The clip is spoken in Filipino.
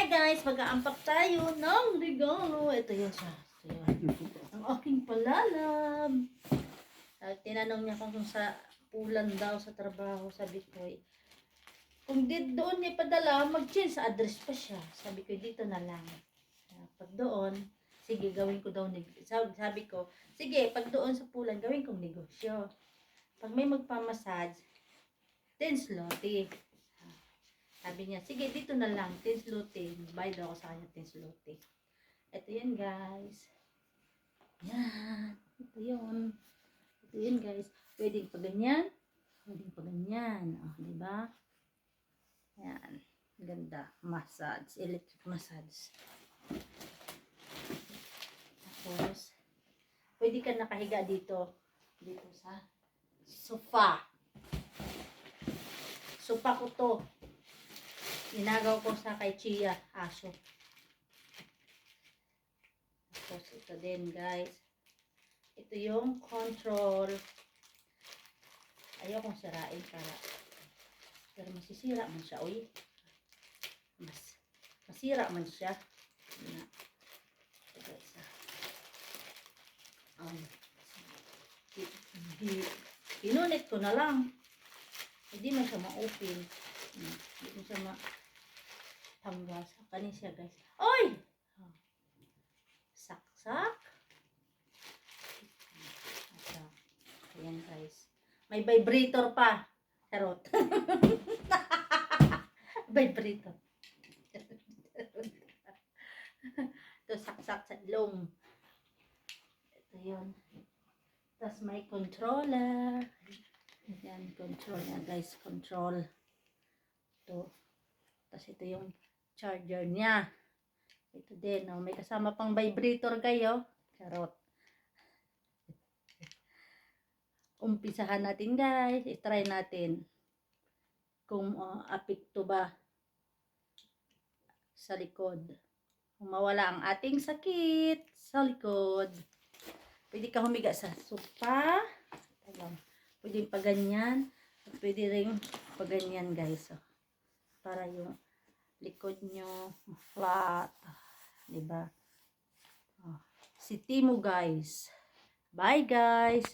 Hi guys, mag-aampak tayo ng regalo. Ito yun siya. Ito yun. Ang aking palalab. Tinanong niya kung sa pulan daw sa trabaho. Sabi ko, kung doon niya padala, mag-change sa address pa siya. Sabi ko, dito na lang. Pag doon, sige, gawin ko daw. Sabi ko, sige, pag doon sa pulan, gawin kong negosyo. Pag may magpamassage, 10 zloty. Sabi niya, sige, dito na lang, 10 zloty. Bayad ako sa kanya, 10 zloty. Ito yan, guys. Yan. Ito yun. Ito yun, guys. Pwedeng pa ganyan. Pwedeng pa ganyan. O, diba? Yan. Ganda. Massage. Electric massage. Tapos, pwede ka nakahiga dito. Dito sa sofa. Sofa ko to. Inagaw ko sa kay Chia, aso. Tapos ito din, guys. Ito yung control. Ayaw kong sirain pero masisira man siya, uy. Masira man siya. Ito, guys. Pinunit ko na lang. Hindi man siya ma-open. Hindi man siya tanggal sa kanin siya, guys. Oy! Saksak. Ayan, guys. May vibrator pa. Charot. Vibrator. Ito, saksak sa ilong. Ito yun. Tapos may controller. Ayan, control niya, guys. Control. Ito. Tapos ito yung charger niya. Ito din, oh. May kasama pang vibrator kayo. Charot. Umpisahan natin, guys. I-try natin kung apekto ba sa likod. Kung mawala ang ating sakit sa likod. Pwede ka humiga sa sofa. Pwede pa ganyan. Pwede rin pa ganyan, guys. Oh. Para yung likod nyo flat, diba? Si Timo, guys. Bye, guys.